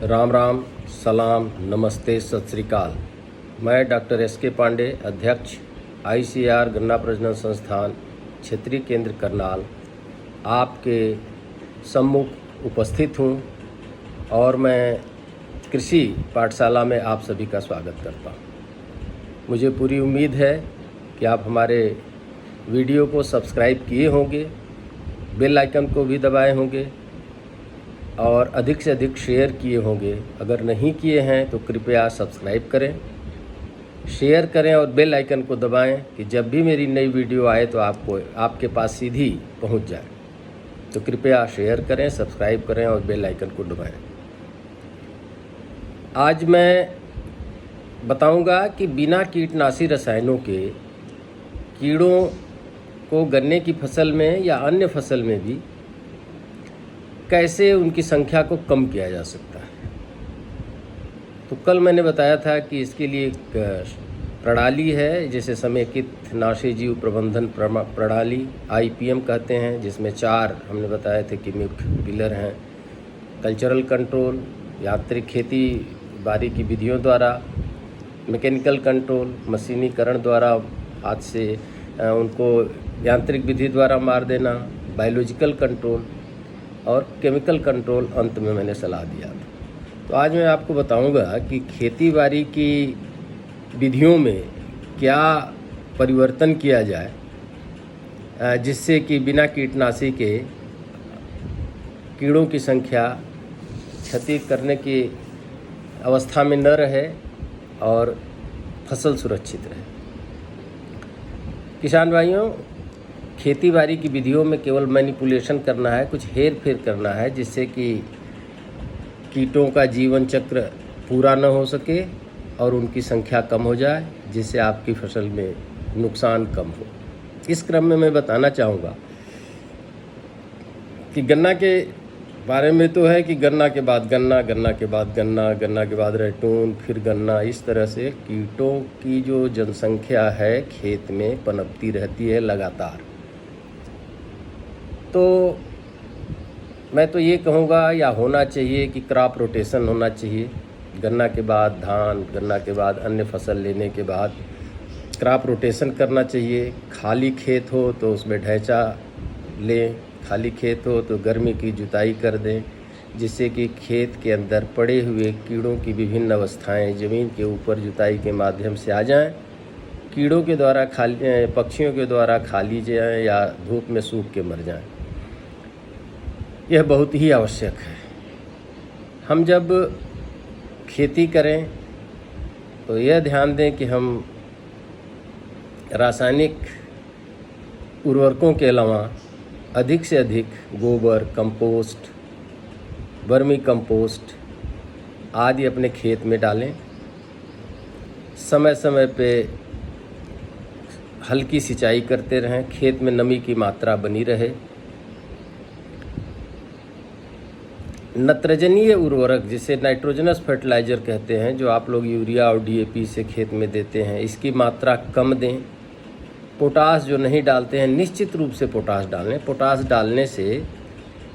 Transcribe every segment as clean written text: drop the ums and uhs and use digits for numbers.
राम राम, सलाम, नमस्ते, सत श्री अकाल। मैं डॉक्टर एस.के. पांडे, अध्यक्ष ICAR गन्ना प्रजनन संस्थान क्षेत्रीय केंद्र करनाल, आपके सम्मुख उपस्थित हूँ और मैं कृषि पाठशाला में आप सभी का स्वागत करता हूँ। मुझे पूरी उम्मीद है कि आप हमारे वीडियो को सब्सक्राइब किए होंगे, बेल आइकन को भी दबाए होंगे और अधिक से अधिक शेयर किए होंगे। अगर नहीं किए हैं तो कृपया सब्सक्राइब करें, शेयर करें और बेल आइकन को दबाएं कि जब भी मेरी नई वीडियो आए तो आपके पास सीधी पहुंच जाए। तो कृपया शेयर करें, सब्सक्राइब करें और बेल आइकन को दबाएं। आज मैं बताऊंगा कि बिना कीटनाशी रसायनों के कीड़ों को गन्ने की फसल में या अन्य फसल में भी कैसे उनकी संख्या को कम किया जा सकता है। तो कल मैंने बताया था कि इसके लिए एक प्रणाली है जिसे समेकित नाशी जीव प्रबंधन प्रणाली IPM कहते हैं, जिसमें 4 हमने बताए थे कि मुख्य पिलर हैं। कल्चरल कंट्रोल, यांत्रिक खेती बाड़ी की विधियों द्वारा, मैकेनिकल कंट्रोल, मशीनीकरण द्वारा हाथ से उनको यांत्रिक विधि द्वारा मार देना, बायोलॉजिकल कंट्रोल और केमिकल कंट्रोल अंत में मैंने सलाह दिया था। तो आज मैं आपको बताऊंगा कि खेती बाड़ी की विधियों में क्या परिवर्तन किया जाए जिससे कि बिना कीटनाशी के कीड़ों की संख्या क्षति करने की अवस्था में न रहे और फसल सुरक्षित रहे। किसान भाइयों, खेती बाड़ी की विधियों में केवल मैनिपुलेशन करना है, कुछ हेर फेर करना है जिससे कि कीटों का जीवन चक्र पूरा न हो सके और उनकी संख्या कम हो जाए, जिससे आपकी फसल में नुकसान कम हो। इस क्रम में मैं बताना चाहूँगा कि गन्ना के बारे में तो है कि गन्ना के बाद गन्ना, गन्ना के बाद गन्ना, गन्ना के बाद रैटून, फिर गन्ना, इस तरह से कीटों की जो जनसंख्या है खेत में पनपती रहती है लगातार। तो मैं तो ये कहूँगा या होना चाहिए कि क्रॉप रोटेशन होना चाहिए। गन्ना के बाद धान, गन्ना के बाद अन्य फसल लेने के बाद क्रॉप रोटेशन करना चाहिए। खाली खेत हो तो उसमें ढैंचा लें, खाली खेत हो तो गर्मी की जुताई कर दें, जिससे कि खेत के अंदर पड़े हुए कीड़ों की विभिन्न अवस्थाएं ज़मीन के ऊपर जुताई के माध्यम से आ जाएं, कीड़ों के द्वारा पक्षियों के द्वारा खा ली जाएं या धूप में सूख के मर जाएं। यह बहुत ही आवश्यक है। हम जब खेती करें तो यह ध्यान दें कि हम रासायनिक उर्वरकों के अलावा अधिक से अधिक गोबर, कंपोस्ट, वर्मी कंपोस्ट आदि अपने खेत में डालें। समय समय पे हल्की सिंचाई करते रहें, खेत में नमी की मात्रा बनी रहे। नत्रजनीय उर्वरक जिसे नाइट्रोजनस फर्टिलाइज़र कहते हैं, जो आप लोग यूरिया और DAP से खेत में देते हैं, इसकी मात्रा कम दें। पोटास जो नहीं डालते हैं, निश्चित रूप से पोटास डालें। पोटास डालने से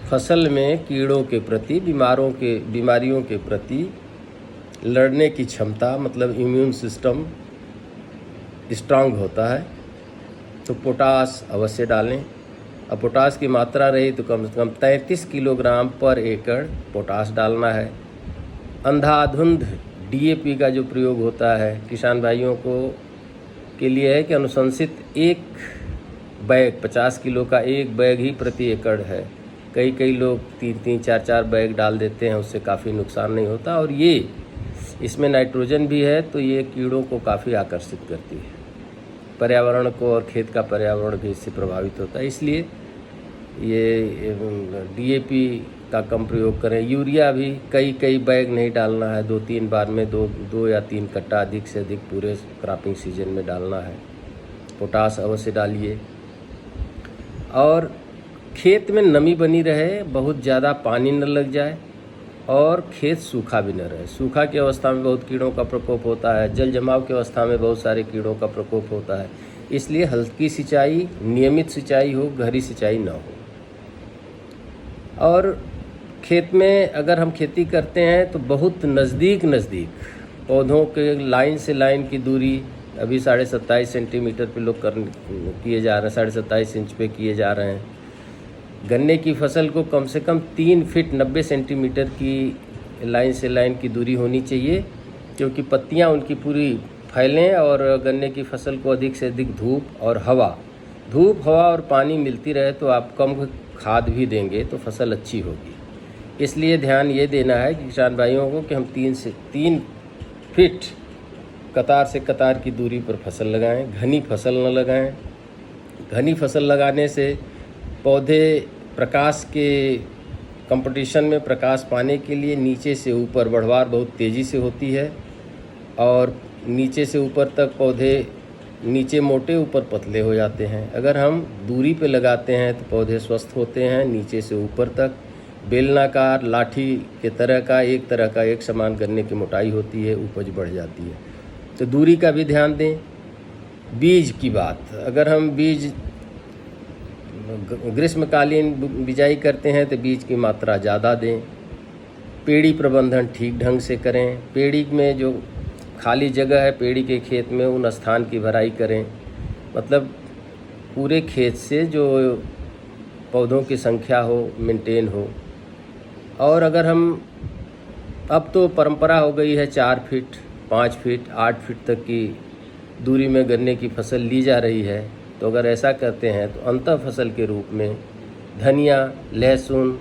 फसल में कीड़ों के प्रति, बीमारियों के प्रति लड़ने की क्षमता, मतलब इम्यून सिस्टम स्ट्रांग होता है। तो पोटास अवश्य डालें। अब पोटास की मात्रा रही तो कम से कम 33 किलोग्राम पर एकड़ पोटास डालना है। अंधाधुंध DAP का जो प्रयोग होता है किसान भाइयों के लिए है कि अनुशंसित एक बैग 50 किलो का एक बैग ही प्रति एकड़ है। कई लोग 3-3, 4-4 बैग डाल देते हैं, उससे काफ़ी नुकसान नहीं होता और ये इसमें नाइट्रोजन भी है तो ये कीड़ों को काफ़ी आकर्षित करती है। पर्यावरण को और खेत का पर्यावरण भी इससे प्रभावित होता है, इसलिए ये DAP का कम प्रयोग करें। यूरिया भी कई बैग नहीं डालना है, 2-3 बार में 2 या 3 कट्टा अधिक से अधिक पूरे क्रॉपिंग सीजन में डालना है। पोटास अवश्य डालिए और खेत में नमी बनी रहे, बहुत ज़्यादा पानी न लग जाए और खेत सूखा भी न रहे। सूखा की अवस्था में बहुत कीड़ों का प्रकोप होता है, जल जमाव की अवस्था में बहुत सारे कीड़ों का प्रकोप होता है। इसलिए हल्की सिंचाई, नियमित सिंचाई हो, गहरी सिंचाई न हो। और खेत में अगर हम खेती करते हैं तो बहुत नज़दीक पौधों के लाइन से लाइन की दूरी अभी 27.5 सेंटीमीटर पे लोग किए जा रहे हैं, 27.5 इंच पे किए जा रहे हैं। गन्ने की फसल को कम से कम 3 फीट 90 सेंटीमीटर की लाइन से लाइन की दूरी होनी चाहिए, क्योंकि पत्तियां उनकी पूरी फैलें और गन्ने की फसल को अधिक से अधिक धूप हवा और पानी मिलती रहे। तो आप कम खाद भी देंगे तो फसल अच्छी होगी। इसलिए ध्यान ये देना है कि किसान भाइयों को कि हम 3 फीट कतार से कतार की दूरी पर फसल लगाएं, घनी फसल न लगाएं। घनी फसल लगाने से पौधे प्रकाश के कंपटीशन में प्रकाश पाने के लिए नीचे से ऊपर बढ़वार बहुत तेज़ी से होती है और नीचे से ऊपर तक पौधे नीचे मोटे ऊपर पतले हो जाते हैं। अगर हम दूरी पे लगाते हैं तो पौधे स्वस्थ होते हैं, नीचे से ऊपर तक बेलनाकार लाठी के तरह का एक समान गन्ने की मोटाई होती है, उपज बढ़ जाती है। तो दूरी का भी ध्यान दें। बीज की बात, अगर हम बीज ग्रीष्मकालीन बिजाई करते हैं तो बीज की मात्रा ज़्यादा दें। पेड़ी प्रबंधन ठीक ढंग से करें। पेड़ी में जो खाली जगह है पेड़ी के खेत में, उन स्थान की भराई करें। मतलब पूरे खेत से जो पौधों की संख्या हो मेंटेन हो। और अगर हम अब तो परंपरा हो गई है 4 फीट 5 फीट 8 फीट तक की दूरी में गन्ने की फसल ली जा रही है। तो अगर ऐसा करते हैं तो अंतर फसल के रूप में धनिया, लहसुन,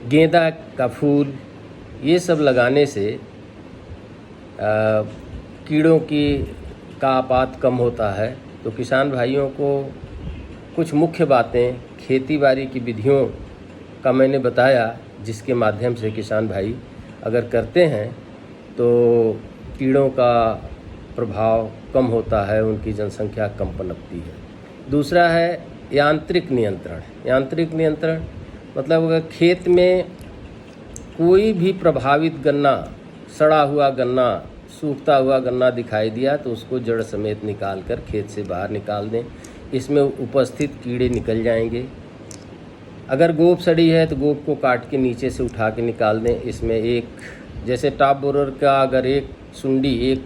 गेंदा का फूल, ये सब लगाने से कीड़ों का आपात कम होता है। तो किसान भाइयों को कुछ मुख्य बातें खेती-बाड़ी की विधियों का मैंने बताया, जिसके माध्यम से किसान भाई अगर करते हैं तो कीड़ों का प्रभाव कम होता है, उनकी जनसंख्या कम पनपती है। दूसरा है यांत्रिक नियंत्रण। यांत्रिक नियंत्रण मतलब अगर खेत में कोई भी प्रभावित गन्ना, सड़ा हुआ गन्ना, सूखता हुआ गन्ना दिखाई दिया तो उसको जड़ समेत निकाल कर खेत से बाहर निकाल दें। इसमें उपस्थित कीड़े निकल जाएंगे। अगर गोब सड़ी है तो गोब को काट के नीचे से उठा के निकाल दें। इसमें एक जैसे टॉप बोरर का अगर एक सुंडी, एक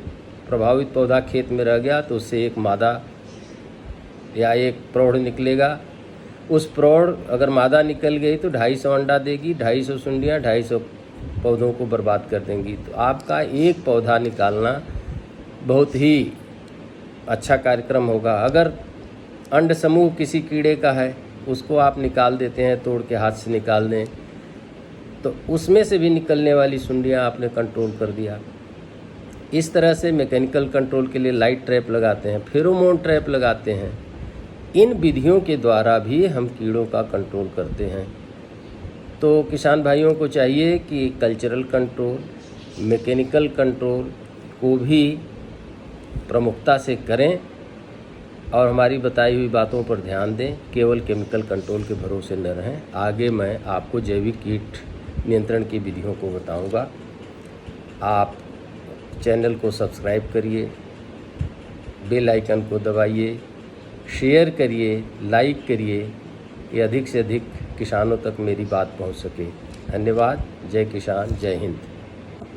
प्रभावित पौधा खेत में रह गया तो उससे एक मादा या एक प्रौढ़ निकलेगा। उस प्रौढ़ अगर मादा निकल गई तो 250 अंडा देगी, 250 सुंडियाँ 250 पौधों को बर्बाद कर देंगी। तो आपका एक पौधा निकालना बहुत ही अच्छा कार्यक्रम होगा। अगर अंड समूह किसी कीड़े का है उसको आप निकाल देते हैं, तोड़ के हाथ से निकाल दें, तो उसमें से भी निकलने वाली सुंडियाँ आपने कंट्रोल कर दिया। इस तरह से मैकेनिकल कंट्रोल के लिए लाइट ट्रैप लगाते हैं, फेरोमोन ट्रैप लगाते हैं। इन विधियों के द्वारा भी हम कीड़ों का कंट्रोल करते हैं। तो किसान भाइयों को चाहिए कि कल्चरल कंट्रोल, मैकेनिकल कंट्रोल को भी प्रमुखता से करें और हमारी बताई हुई बातों पर ध्यान दें। केवल केमिकल कंट्रोल के भरोसे न रहें। आगे मैं आपको जैविक कीट नियंत्रण की विधियों को बताऊंगा। आप चैनल को सब्सक्राइब करिए, बेल आइकन को दबाइए, शेयर करिए, लाइक करिए कि अधिक से अधिक किसानों तक मेरी बात पहुंच सके। धन्यवाद। जय किसान, जय हिंद।